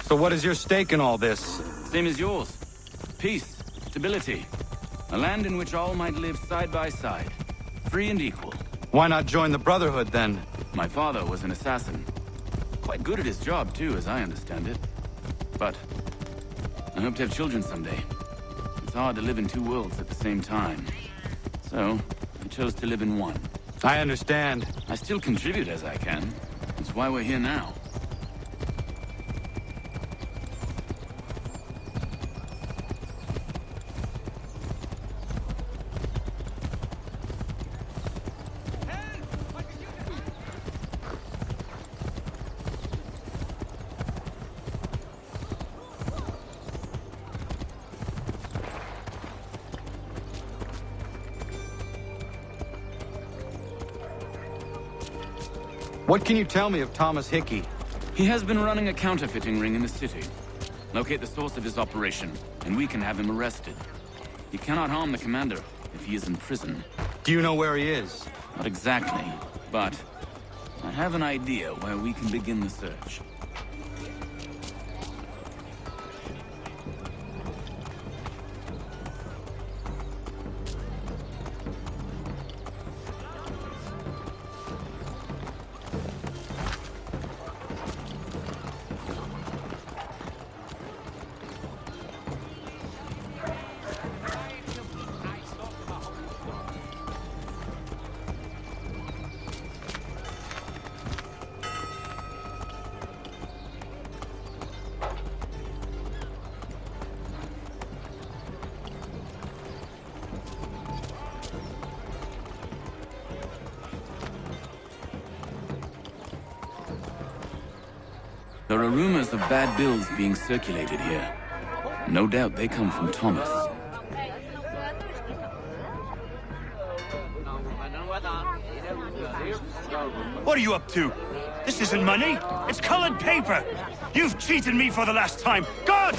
So what is your stake in all this? Same as yours. Peace, stability. A land in which all might live side by side, free and equal. Why not join the Brotherhood, then? My father was an assassin. Quite good at his job, too, as I understand it. But I hope to have children someday. It's hard to live in two worlds at the same time. So, I chose to live in one. I understand. I still contribute as I can. That's why we're here now. What can you tell me of Thomas Hickey? He has been running a counterfeiting ring in the city. Locate the source of his operation, and we can have him arrested. He cannot harm the commander if he is in prison. Do you know where he is? Not exactly, but I have an idea where we can begin the search. There are rumors of bad bills being circulated here. No doubt they come from Thomas. What are you up to? This isn't money. It's colored paper. You've cheated me for the last time. God!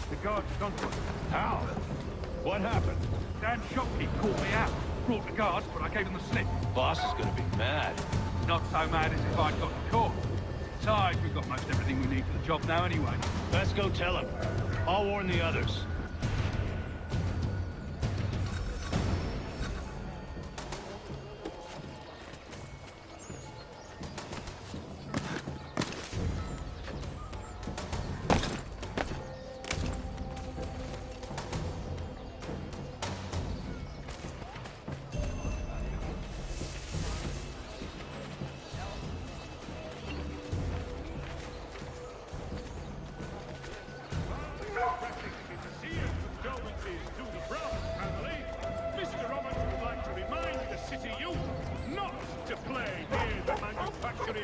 The guards have gone to us. How? What happened? Dan Shopkeep called me out. Brought the guards, but I gave them the slip. Boss is gonna be mad. Not so mad as if I'd got caught. Besides, we've got most everything we need for the job now anyway. Let's go tell him. I'll warn the others.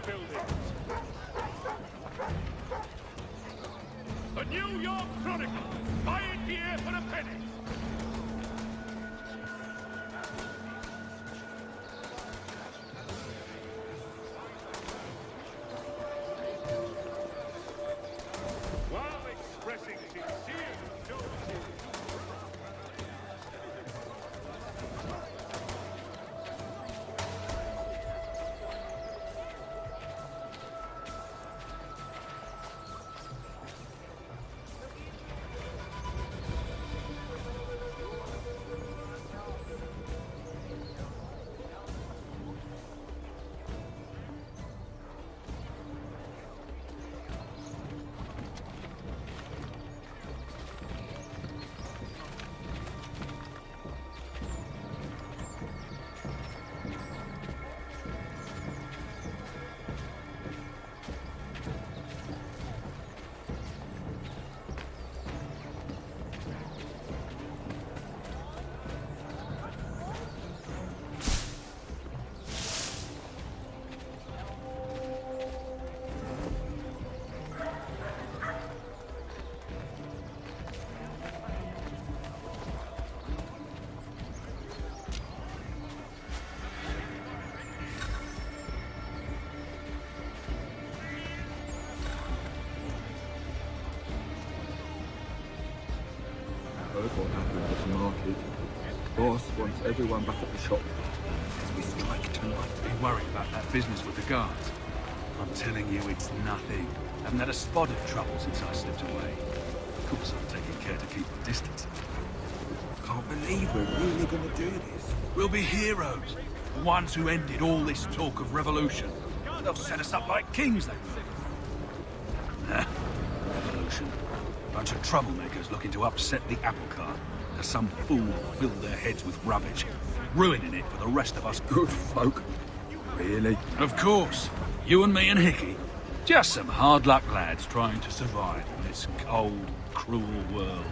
buildings. The New York Chronicle. Buy it here for a penny. While expressing sincere condolences. Heard what happened at the market. Boss wants everyone back at the shop as we strike tonight. Been worried about that business with the guards. I'm telling you, it's nothing. Haven't had a spot of trouble since I slipped away. Of course, I'm taking care to keep my distance. Can't believe we're really gonna do this. We'll be heroes. The ones who ended all this talk of revolution. They'll set us up like kings, they will. Nah, revolution. Bunch of troublemakers looking to upset the apple cart. As some fool filled their heads with rubbish, ruining it for the rest of us Good folk. Really? Of course. You and me and Hickey. Just some hard luck lads trying to survive in this cold, cruel world.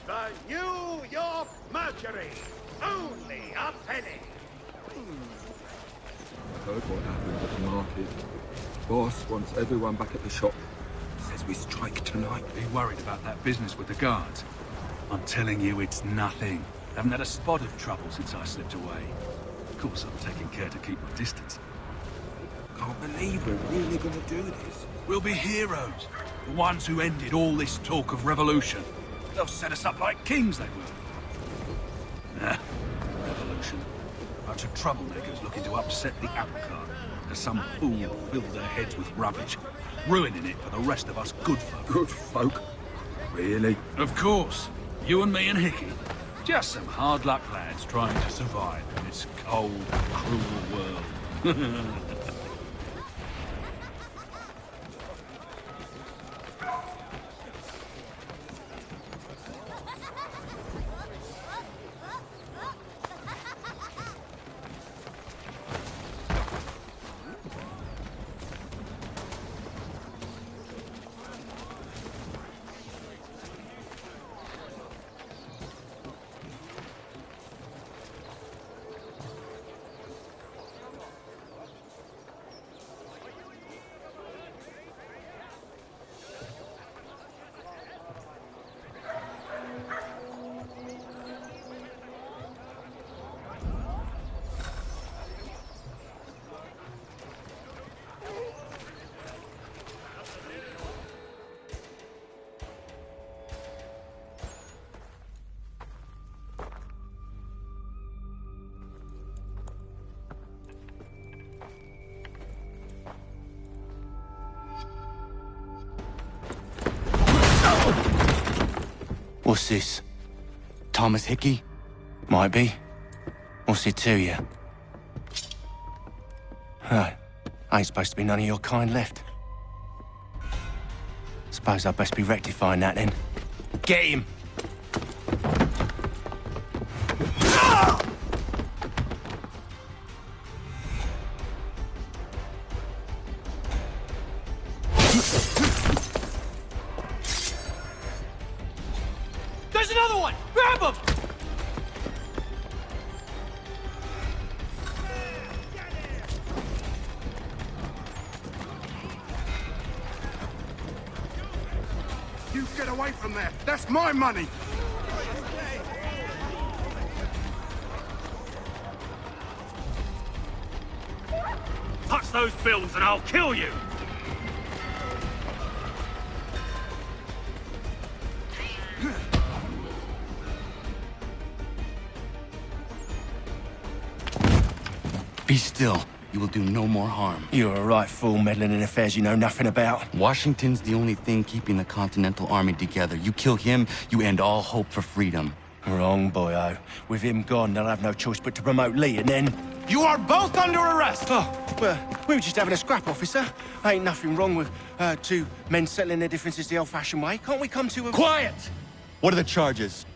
The New York Mercury. Only a penny. Heard what happened at the market. Boss wants everyone back at the shop. Says we strike tonight. Been worried about that business with the guards. I'm telling you, it's nothing. Haven't had a spot of trouble since I slipped away. Of course, I'm taking care to keep my distance. Can't believe we're really gonna do this. We'll be heroes. The ones who ended all this talk of revolution. They'll set us up like kings, they will. Nah, revolution. Bunch of troublemakers looking to upset the apple cart. As some fool filled their heads with rubbish, ruining it for the rest of us good folk. Good folk. Really? Of course. You and me and Hickey. Just some hard luck lads trying to survive in this cold, cruel world. What's this? Thomas Hickey? Might be. What's it to you? Right. Ain't supposed to be none of your kind left. Suppose I'd best be rectifying that then. Get him! There's another one! Grab him! You get away from there! That's my money! Touch those bills and I'll kill you! Be still. You will do no more harm. You're a right fool meddling in affairs you know nothing about. Washington's the only thing keeping the Continental Army together. You kill him, you end all hope for freedom. Wrong, boyo. With him gone, they'll have no choice but to promote Lee, and then... You are both under arrest! Oh, well, we were just having a scrap, officer. Ain't nothing wrong with two men settling their differences the old-fashioned way. Can't we come to a... Quiet! What are the charges?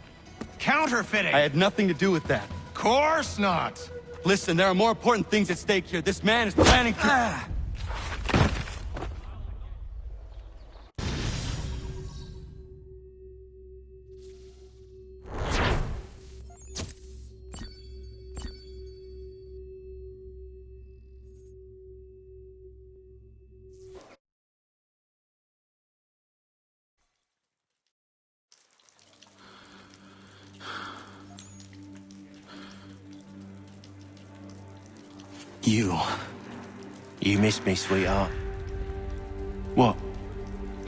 Counterfeiting! I had nothing to do with that. Course not! Listen, there are more important things at stake here. This man is planning to... You missed me, sweetheart. What?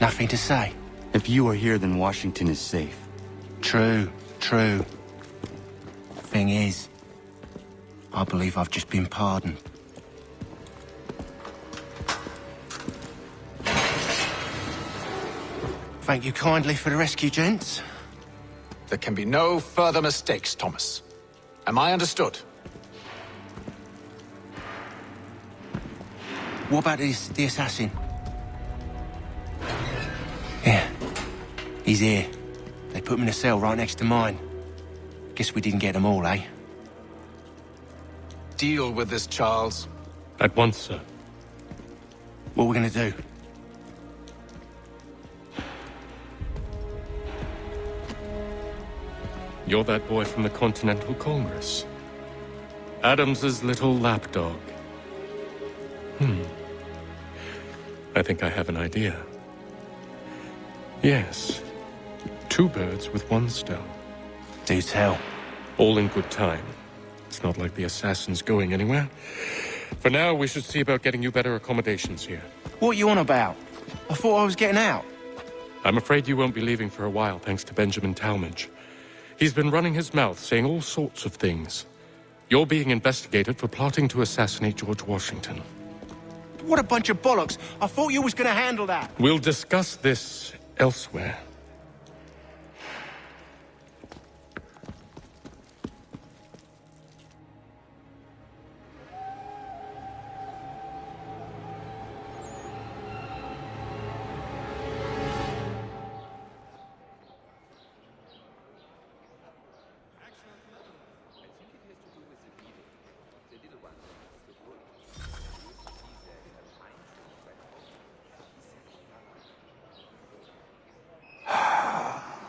Nothing to say? If you are here, then Washington is safe. True. Thing is, I believe I've just been pardoned. Thank you kindly for the rescue, gents. There can be no further mistakes, Thomas. Am I understood? What about the assassin? Yeah, he's here. They put him in a cell right next to mine. Guess we didn't get them all, eh? Deal with this, Charles. At once, sir. What are we gonna do? You're that boy from the Continental Congress. Adams's little lapdog. I think I have an idea. Yes. 2 birds with 1 stone. Do tell. All in good time. It's not like the assassin's going anywhere. For now, we should see about getting you better accommodations here. What are you on about? I thought I was getting out. I'm afraid you won't be leaving for a while, thanks to Benjamin Talmadge. He's been running his mouth, saying all sorts of things. You're being investigated for plotting to assassinate George Washington. What a bunch of bollocks. I thought you was gonna handle that. We'll discuss this elsewhere.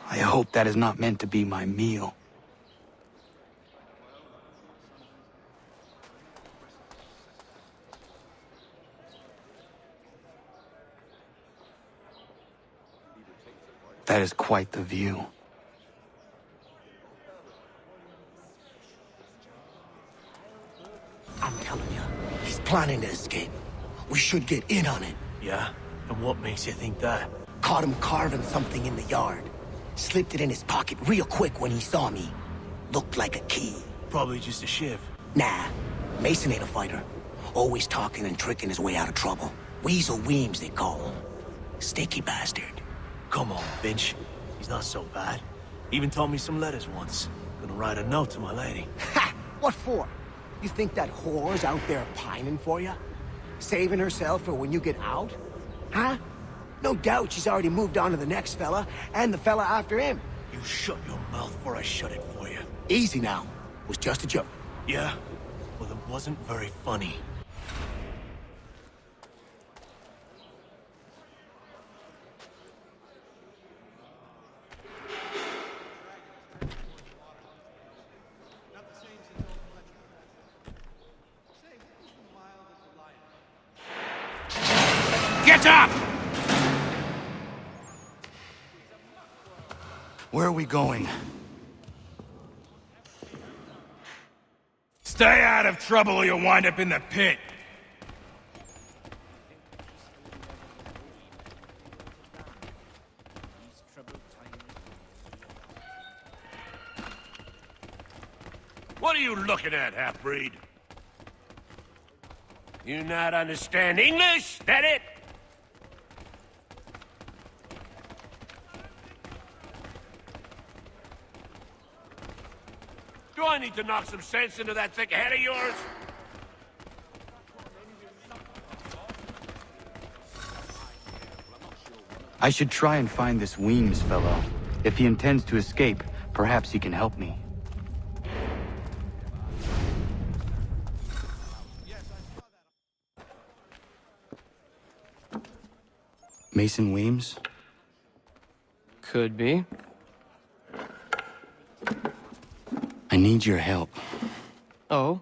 I hope that is not meant to be my meal. That is quite the view. I'm telling you, he's planning to escape. We should get in on it. Yeah? And what makes you think that? Caught him carving something in the yard. Slipped it in his pocket real quick when he saw me. Looked like a key. Probably just a shiv. Nah, Mason ain't a fighter. Always talking and tricking his way out of trouble. Weasel Weems, they call him. Sticky bastard. Come on, Finch. He's not so bad. Even taught me some letters once. Gonna write a note to my lady. Ha! What for? You think that whore's out there pining for you? Saving herself for when you get out? Huh? No doubt she's already moved on to the next fella, and the fella after him. You shut your mouth before I shut it for you. Easy now. Was just a joke. Yeah? Well, it wasn't very funny. Get up! Where are we going? Stay out of trouble or you'll wind up in the pit. What are you looking at, half-breed? You not understand English? That it? Do I need to knock some sense into that thick head of yours? I should try and find this Weems fellow. If he intends to escape, perhaps he can help me. Mason Weems? Could be. I need your help. Oh?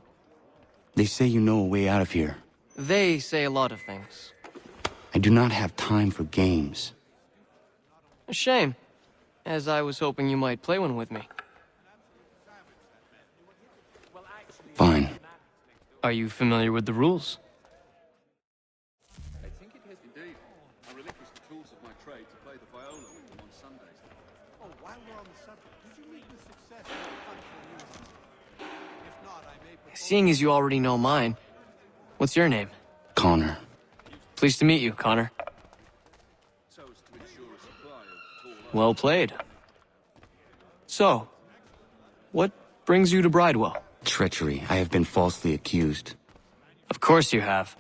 They say you know a way out of here. They say a lot of things. I do not have time for games. A shame, as I was hoping you might play one with me. Fine. Are you familiar with the rules? I think it has indeed. I relinquished the tools of my trade to play the viola with them on Sundays. Oh, while we're on the subject, did you meet with success in your hunt for a new assistant? If not, I may propose... Seeing as you already know mine, what's your name? Connor. Pleased to meet you, Connor. So as to ensure a supply of tall Well played. So, what brings you to Bridewell? Treachery. I have been falsely accused. Of course you have.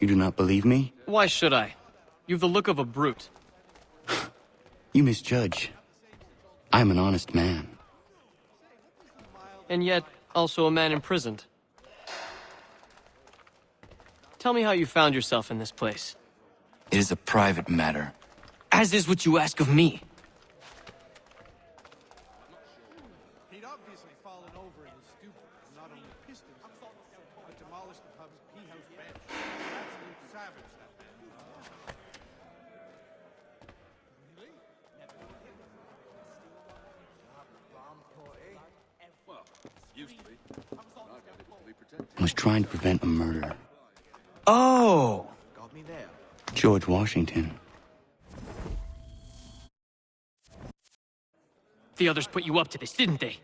You do not believe me? Why should I? You've the look of a brute. You misjudge. I'm an honest man. And yet, also a man imprisoned. Tell me how you found yourself in this place. It is a private matter. As is what you ask of me. He'd obviously fallen over in his stupor, and not only pissed himself, but demolished the pub's pea-house bench. An absolute savage, that man. Well, used to be. I got it to be protected. I was trying to prevent a murder. Oh! Got me there. George Washington. The others put you up to this, didn't they?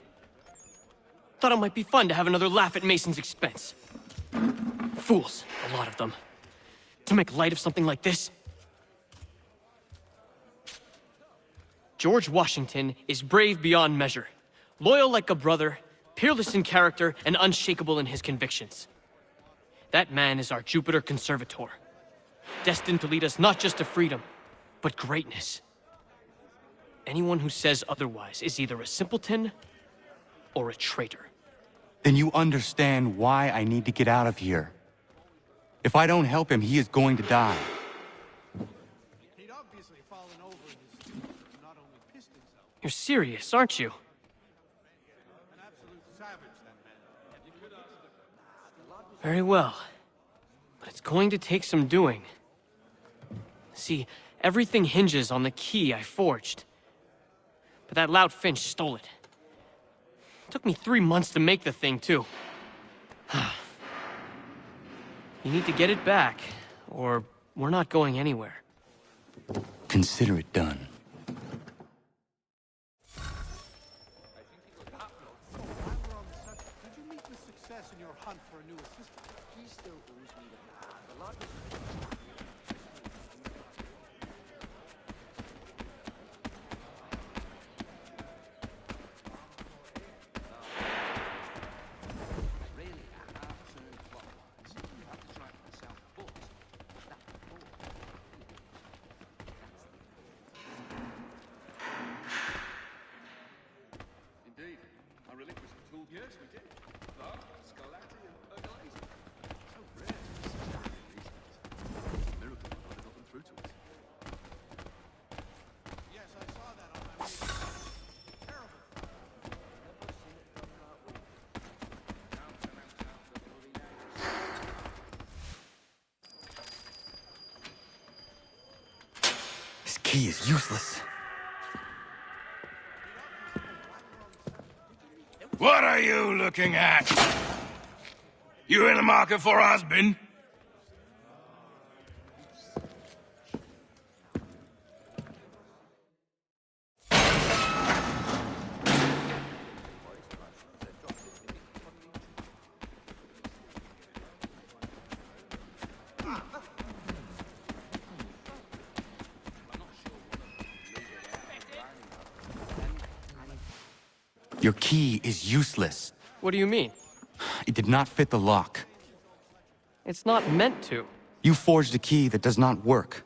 Thought it might be fun to have another laugh at Mason's expense. Fools, a lot of them. To make light of something like this. George Washington is brave beyond measure, loyal like a brother, peerless in character, and unshakable in his convictions. That man is our Jupiter Conservator, destined to lead us not just to freedom, but greatness. Anyone who says otherwise is either a simpleton or a traitor. Then you understand why I need to get out of here. If I don't help him, he is going to die. He'd obviously fallen over in his stupor, and not only pissed himself. You're serious, aren't you? An absolute savage, that man. Very well. But it's going to take some doing. See, everything hinges on the key I forged. But that lout Finch stole it. Took me 3 months to make the thing, too. You need to get it back, or we're not going anywhere. Consider it done. While we're on the subject, did you meet with success in your hunt for a new assistant? He still owes me the lot. relinquish the tool. Yes, we did. But Scarlatti and Pergolesi. So rare to see that these days. Miracle God got them through to us. Yes, I saw that on my way down. Terrible. This key is useless. What are you looking at? You in the market for a husband? Your key is useless. What do you mean? It did not fit the lock. It's not meant to. You forged a key that does not work.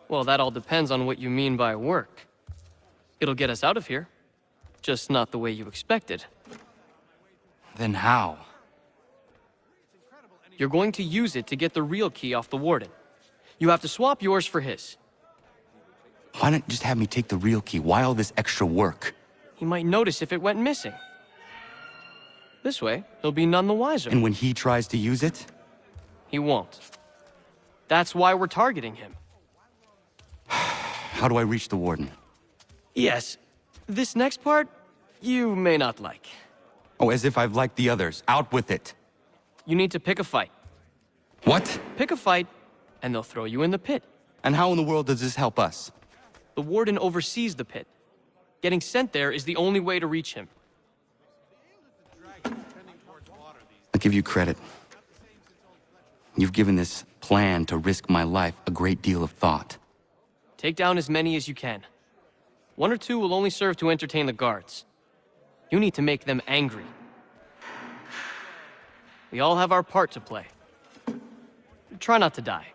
Well, that all depends on what you mean by work. It'll get us out of here. Just not the way you expected. Then how? You're going to use it to get the real key off the warden. You have to swap yours for his. Why not just have me take the real key? Why all this extra work? He might notice if it went missing. This way, he'll be none the wiser. And when he tries to use it? He won't. That's why we're targeting him. How do I reach the warden? Yes. This next part, you may not like. Oh, as if I've liked the others. Out with it. You need to pick a fight. What? Pick a fight, and they'll throw you in the pit. And how in the world does this help us? The warden oversees the pit. Getting sent there is the only way to reach him. I'll give you credit. You've given this plan to risk my life a great deal of thought. Take down as many as you can. One or two will only serve to entertain the guards. You need to make them angry. We all have our part to play. Try not to die.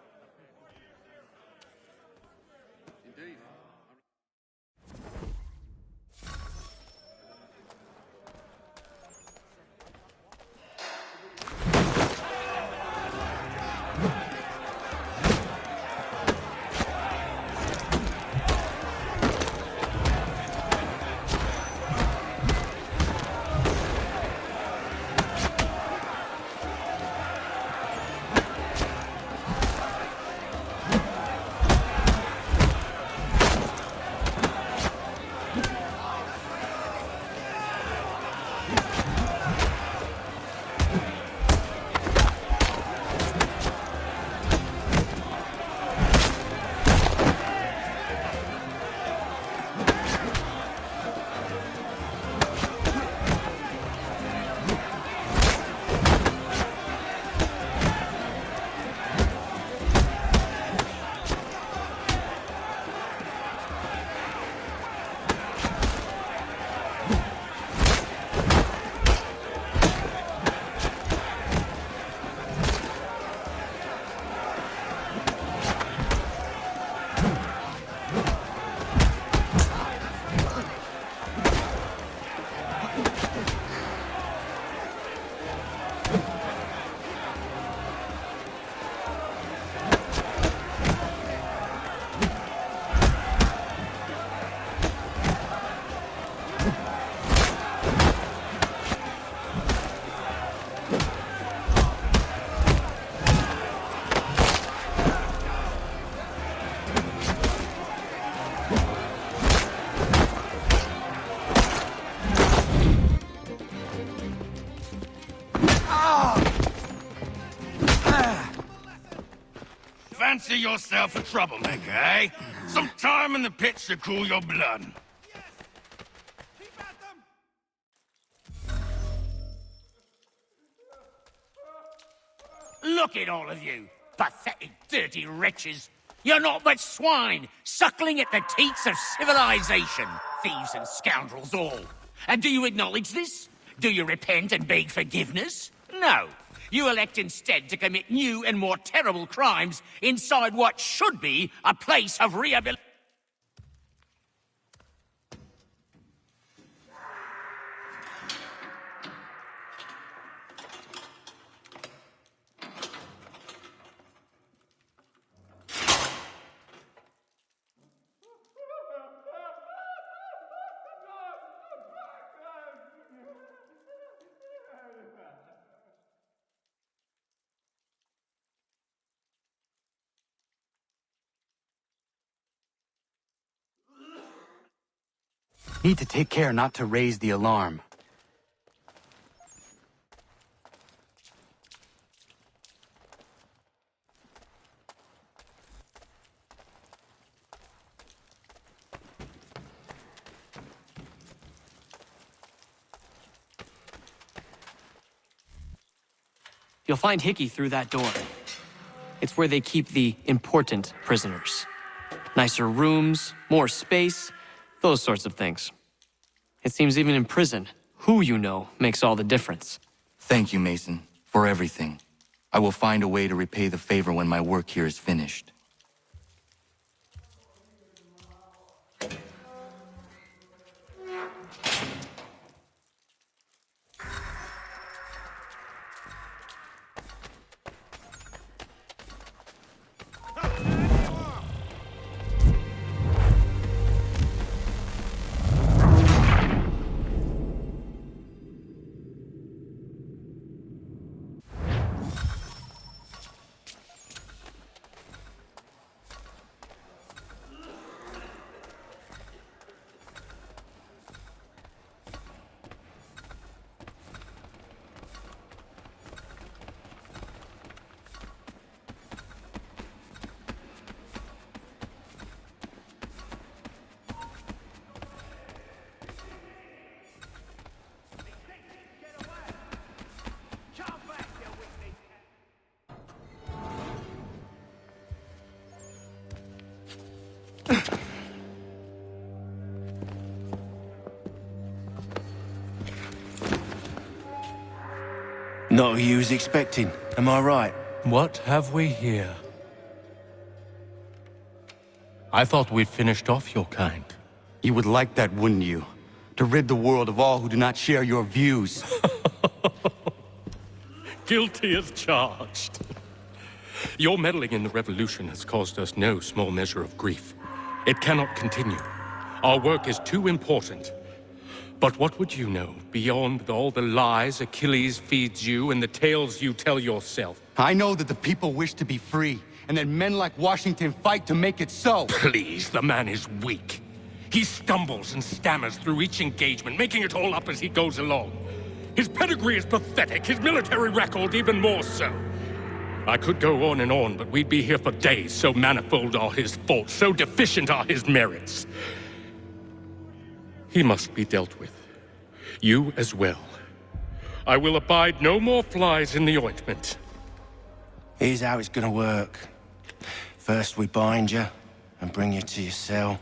Fancy yourself a troublemaker, eh? Some time in the pit should cool your blood. Look at all of you, pathetic, dirty wretches. You're not but swine, suckling at the teats of civilization. Thieves and scoundrels all. And do you acknowledge this? Do you repent and beg forgiveness? No. You elect instead to commit new and more terrible crimes inside what should be a place of rehabilitation. Need to take care not to raise the alarm. You'll find Hickey through that door. It's where they keep the important prisoners. Nicer rooms, more space, those sorts of things. It seems even in prison, who you know makes all the difference. Thank you, Mason, for everything. I will find a way to repay the favor when my work here is finished. Not who you was expecting, am I right? What have we here? I thought we'd finished off your kind. You would like that, wouldn't you? To rid the world of all who do not share your views. Guilty as charged. Your meddling in the revolution has caused us no small measure of grief. It cannot continue. Our work is too important. But what would you know beyond all the lies Achilles feeds you and the tales you tell yourself? I know that the people wish to be free, and that men like Washington fight to make it so. Please, the man is weak. He stumbles and stammers through each engagement, making it all up as he goes along. His pedigree is pathetic, his military record even more so. I could go on, but we'd be here for days, so manifold are his faults, so deficient are his merits. He must be dealt with. You as well. I will abide no more flies in the ointment. Here's how it's gonna work. First we bind you and bring you to your cell.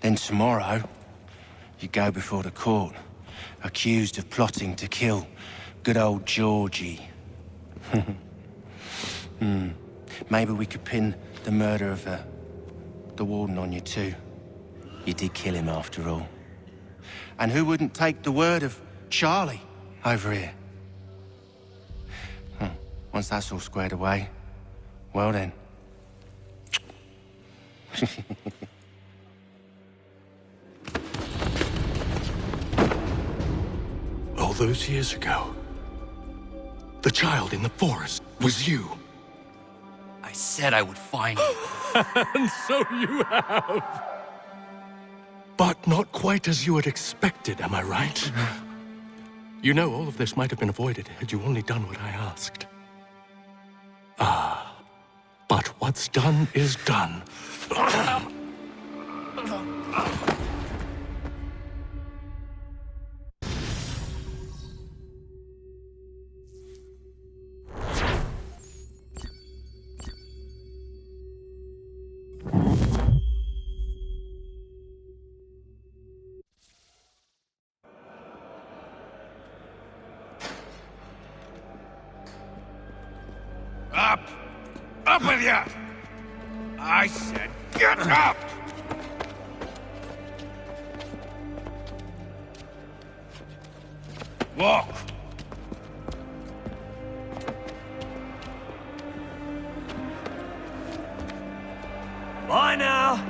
Then tomorrow, you go before the court, accused of plotting to kill good old Georgie. Maybe we could pin the murder of the warden on you too. You did kill him after all. And who wouldn't take the word of Charlie over here? Once that's all squared away, well then. All those years ago, the child in the forest was you. I said I would find you. And so you have. But not quite as you had expected, am I right? You know, all of this might have been avoided had you only done what I asked. But what's done is done. Up! Up with you! I said get up! Walk! Bye now!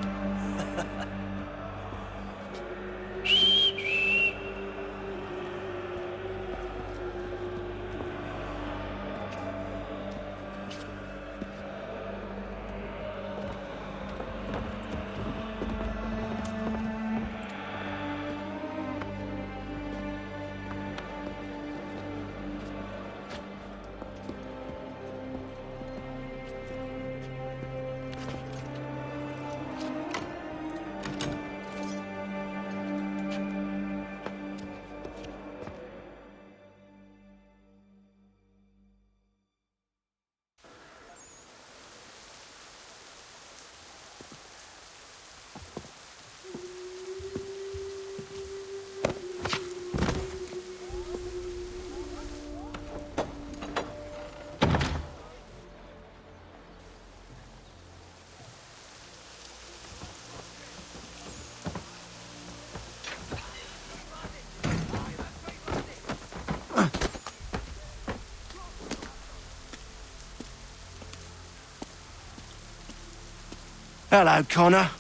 Hello, Connor.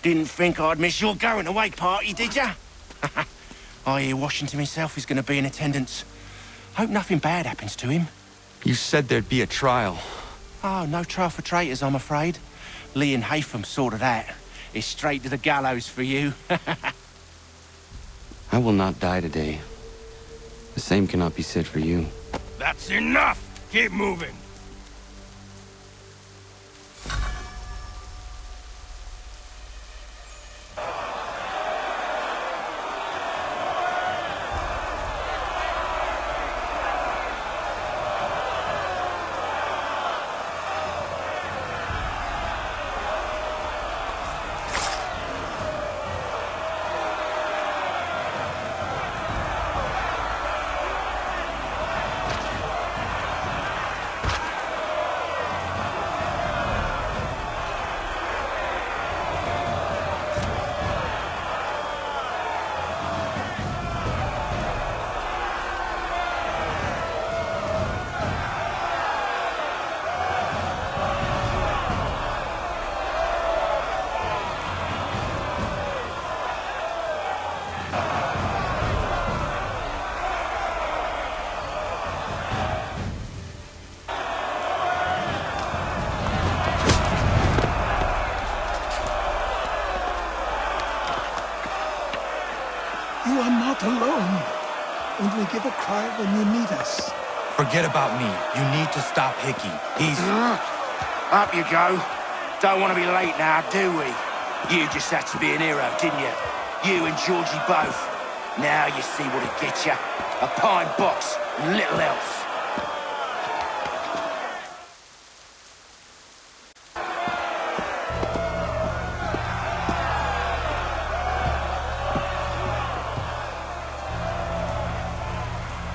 Didn't think I'd miss your going-away party, did ya? I hear Washington himself is going to be in attendance. Hope nothing bad happens to him. You said there'd be a trial. Oh, no trial for traitors, I'm afraid. Lee and Haytham sorted that. It's straight to the gallows for you. I will not die today. The same cannot be said for you. That's enough! Keep moving! You are not alone. Only give a cry when you need us. Forget about me. You need to stop Hickey. He's... Up you go. Don't want to be late now, do we? You just had to be an hero, didn't you? You and Georgie both. Now you see what it gets you. A pine box, and little else.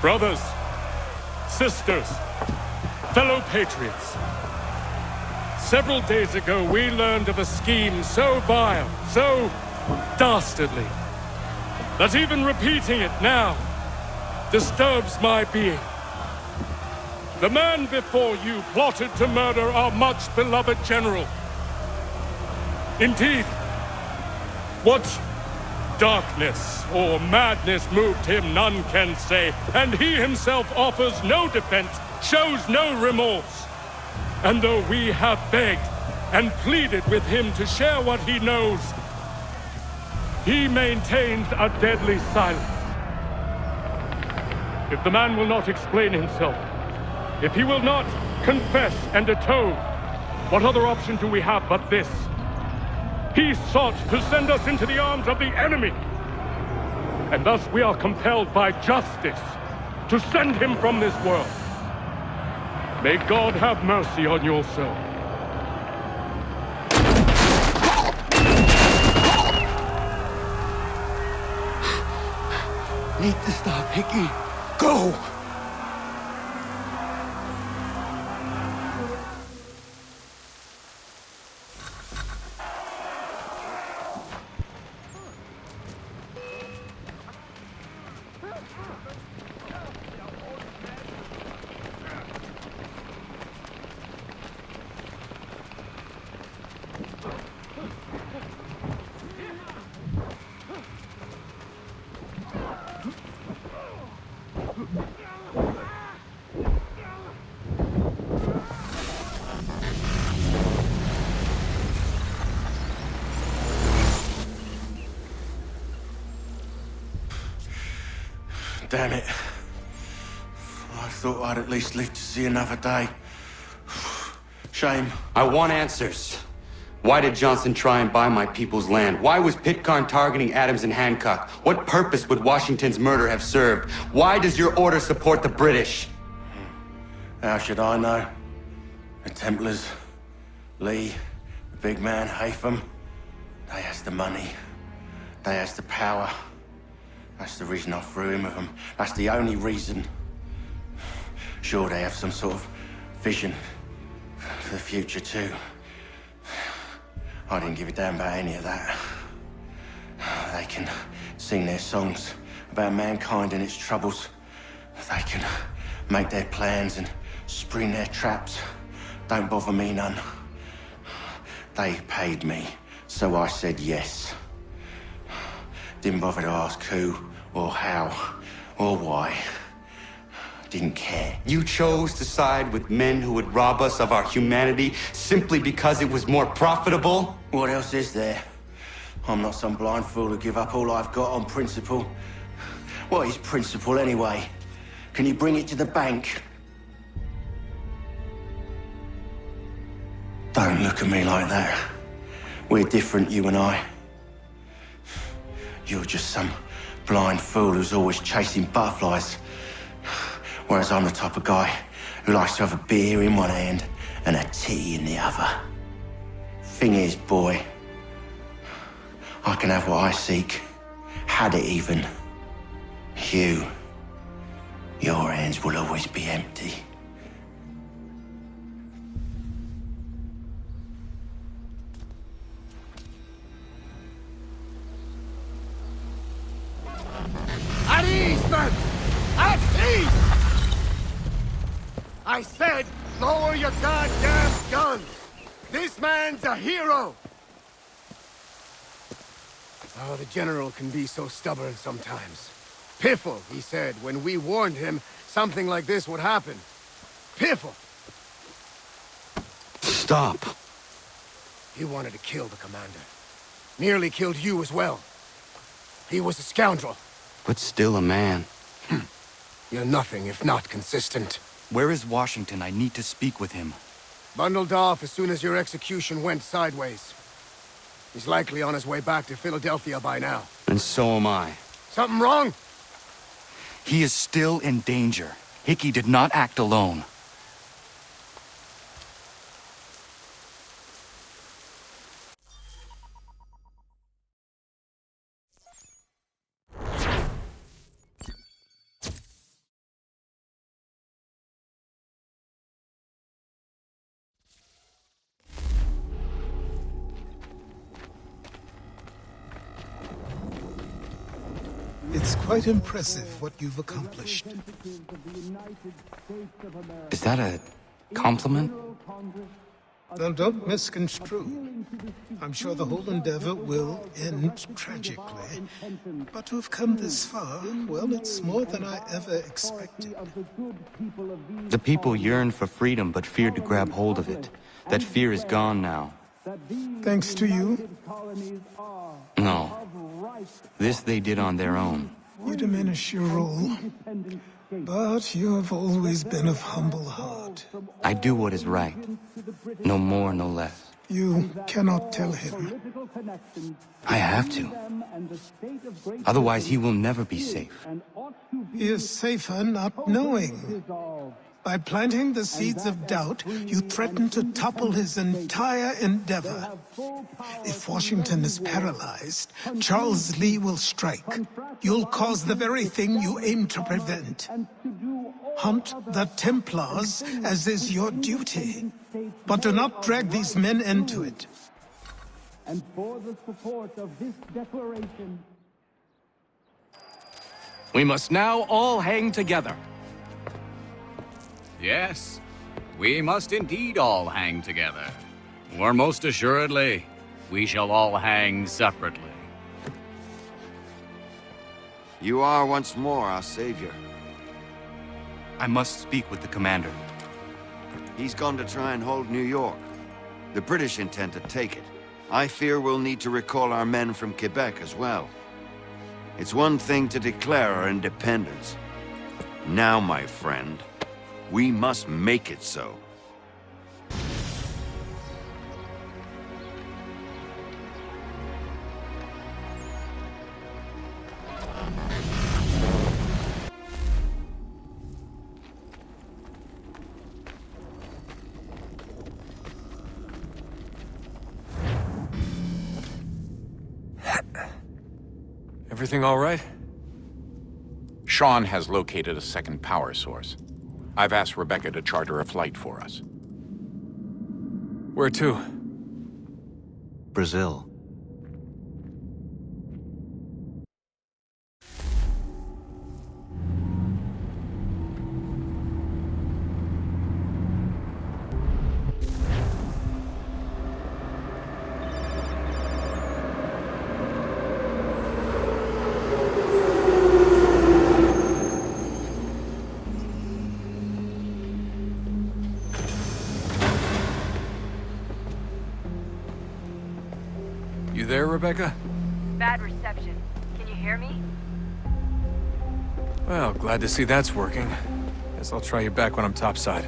Brothers, sisters, fellow patriots. Several days ago, we learned of a scheme so vile, so dastardly, that even repeating it now disturbs my being. The man before you plotted to murder our much-beloved general. Indeed, what darkness or madness moved him, none can say, and he himself offers no defense, shows no remorse. And though we have begged and pleaded with him to share what he knows, he maintains a deadly silence. If the man will not explain himself, if he will not confess and atone, what other option do we have but this? He sought to send us into the arms of the enemy. And thus we are compelled by justice to send him from this world. May God have mercy on your soul. Need to stop Hickey. Go! Damn it. I thought I'd at least live to see another day. Shame. I want answers. Why did Johnson try and buy my people's land? Why was Pitcairn targeting Adams and Hancock? What purpose would Washington's murder have served? Why does your order support the British? How should I know? The Templars, Lee, the big man, Haytham, they has the money. They has the power. That's the reason I threw in with them. That's the only reason. Sure, they have some sort of vision for the future too. I didn't give a damn about any of that. They can sing their songs about mankind and its troubles. They can make their plans and spring their traps. Don't bother me none. They paid me, so I said yes. Didn't bother to ask who, or how, or why. Didn't care. You chose to side with men who would rob us of our humanity simply because it was more profitable? What else is there? I'm not some blind fool to give up all I've got on principle. What is principle anyway? Can you bring it to the bank? Don't look at me like that. We're different, you and I. You're just some blind fool who's always chasing butterflies. Whereas I'm the type of guy who likes to have a beer in one hand and a tea in the other. Thing is, boy, I can have what I seek. Had it even. Your hands will always be empty. At ease, men! At ease! I said, lower your goddamn guns! This man's a hero! Oh, the General can be so stubborn sometimes. Piffle, he said, when we warned him something like this would happen. Piffle! Stop. He wanted to kill the commander. Nearly killed you as well. He was a scoundrel. But still a man. You're nothing if not consistent. Where is Washington? I need to speak with him. Bundled off as soon as your execution went sideways. He's likely on his way back to Philadelphia by now. And so am I. Something wrong? He is still in danger. Hickey did not act alone. It's quite impressive what you've accomplished. Is that a compliment? Now, don't misconstrue. I'm sure the whole endeavor will end tragically. But to have come this far, well, it's more than I ever expected. The people yearn for freedom but feared to grab hold of it. That fear is gone now. Thanks to you? No. This they did on their own. You diminish your role. But you have always been of humble heart. I do what is right. No more, no less. You cannot tell him. I have to. Otherwise, he will never be safe. He is safer not knowing. By planting the seeds of doubt, you threaten to topple his entire endeavor. If Washington is paralyzed, Charles Lee will strike. You'll cause the very thing you aim to prevent. Hunt the Templars, as is your duty. But do not drag these men into it. And for the support of this declaration... We must now all hang together. Yes, we must indeed all hang together. Or most assuredly, we shall all hang separately. You are once more our savior. I must speak with the commander. He's gone to try and hold New York. The British intend to take it. I fear we'll need to recall our men from Quebec as well. It's one thing to declare our independence. Now, my friend, we must make it so. Everything all right? Sean has located a second power source. I've asked Rebecca to charter a flight for us. Where to? Brazil. Rebecca? Bad reception. Can you hear me? Well, glad to see that's working. Guess I'll try you back when I'm topside.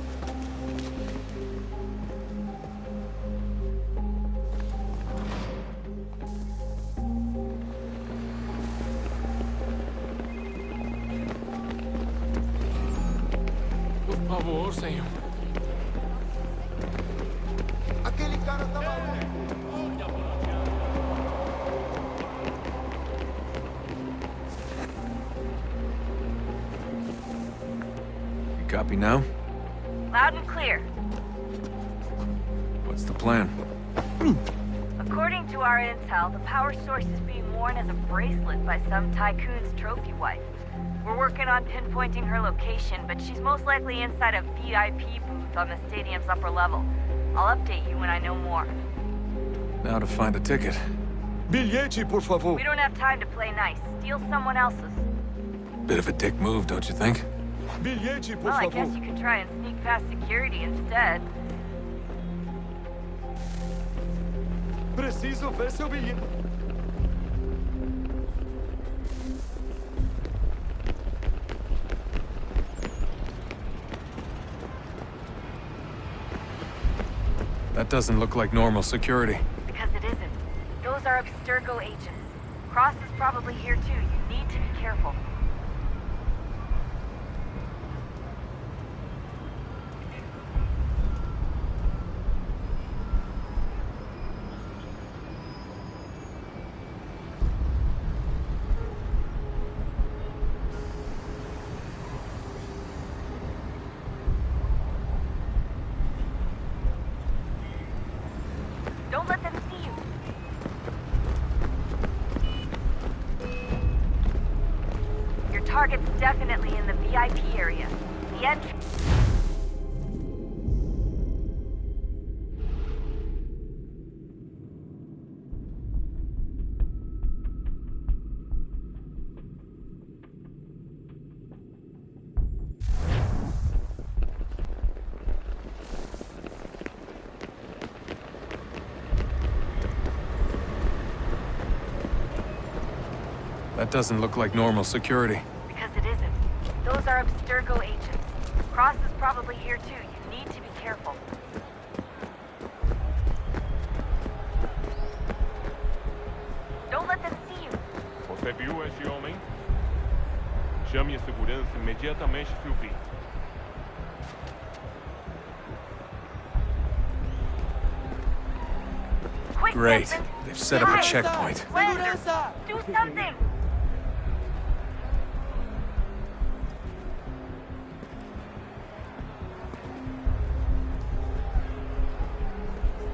Por favor, senhor. Aquele cara tá maluco. You copy now? Loud and clear. What's the plan? According to our intel, the power source is being worn as a bracelet by some tycoon's trophy wife. We're working on pinpointing her location, but she's most likely inside a VIP booth on the stadium's upper level. I'll update you when I know more. Now to find a ticket. Bilhete, por favor. We don't have time to play nice. Steal someone else's. Bit of a dick move, don't you think? Bilhete, por Well, I favor. guess you can try and sneak past security instead. Preciso ver seu bilhete. That doesn't look like normal security. Because it isn't. Those are Abstergo agents. Cross is probably here too. You need to be careful. Don't let them see you. Your target's definitely in the VIP area. The entry... That doesn't look like normal security. Because it isn't. Those are Abstergo agents. Cross is probably here too. You need to be careful. Don't let them see you. Você viu esse homem? Chame a segurança imediatamente, Sylvie. Quick, Great. Desmond. They've set up a Guys, checkpoint. Flanders, do something!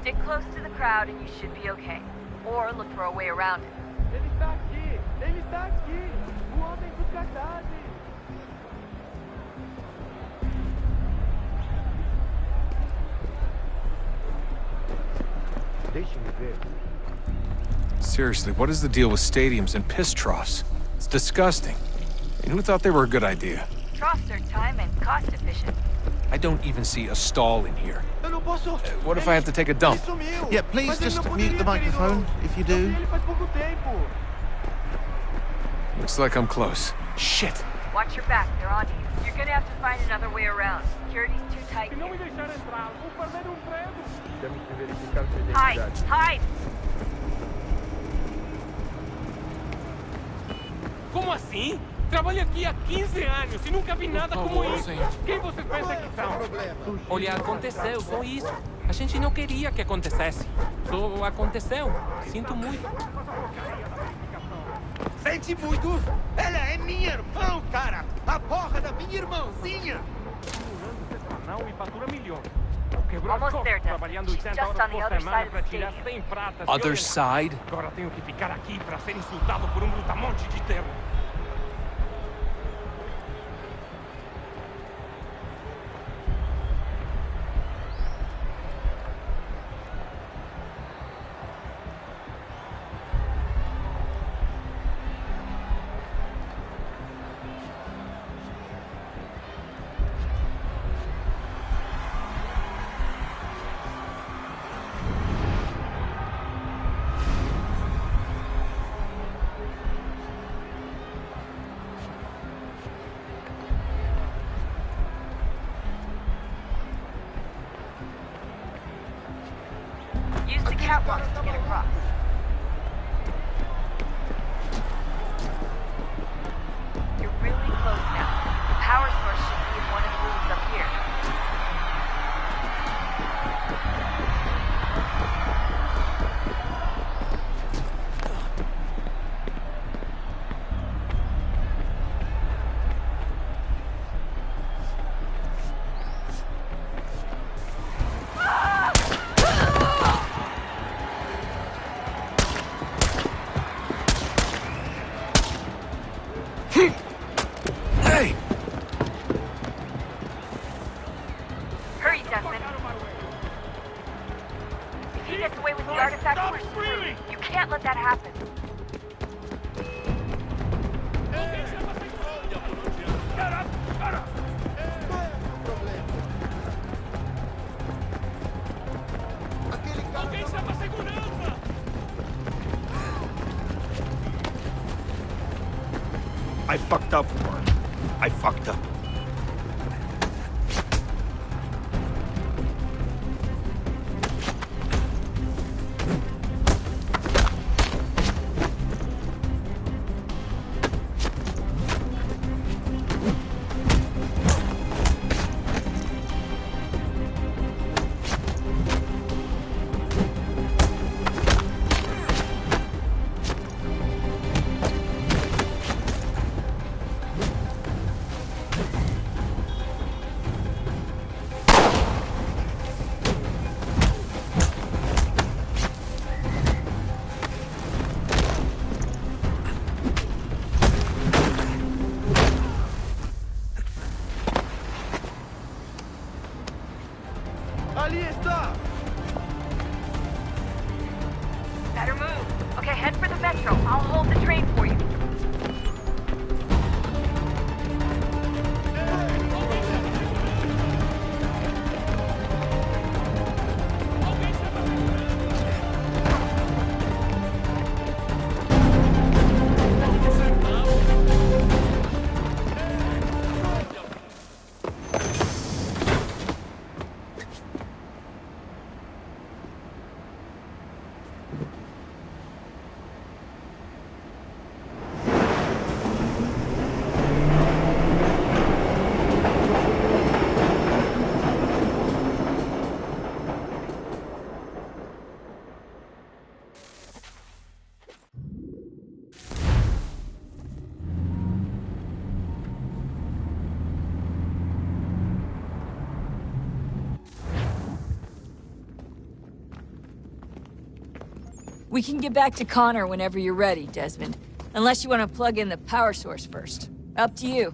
Stick close to the crowd and you should be okay. Or look for a way around it. Ele está aqui! Ele está aqui! O homem do cartaz! Deixe-me ver. Seriously, what is the deal with stadiums and piss troughs? It's disgusting. And who thought they were a good idea? Troughs are time and cost efficient. I don't even see a stall in here. Eu não posso. What if I have to take a dump? Yeah, please just mute the microphone if you do. Looks like I'm close. Shit. Watch your back, they're on you. You're gonna have to find another way around. Security's too tight here. Hide! Hide! Como assim? Trabalho aqui há 15 anos e nunca vi nada como isso. Quem você pensa que são? Olha, aconteceu, só isso. A gente não queria que acontecesse. Só aconteceu. Sinto muito. Sente muito? Ela é minha irmã, cara! A porra da minha irmãzinha! Não, e fatura milhões. Almost there, Desmond. She's just on the other side of the stadium. Other side? Agora tenho que ficar aqui para ser insultado por brutamonte de terno. Use the catwalk to get across. You're really close now. The power source should be in one of the rooms up here. Hey! Hurry, Desmond. If he gets away with the artifact, we're screwed. You can't let that happen. I fucked up, Warren. I fucked up. Ali está! Better move. Okay, head for the metro. I'll hold the train for you. We can get back to Connor whenever you're ready, Desmond. Unless you want to plug in the power source first. Up to you.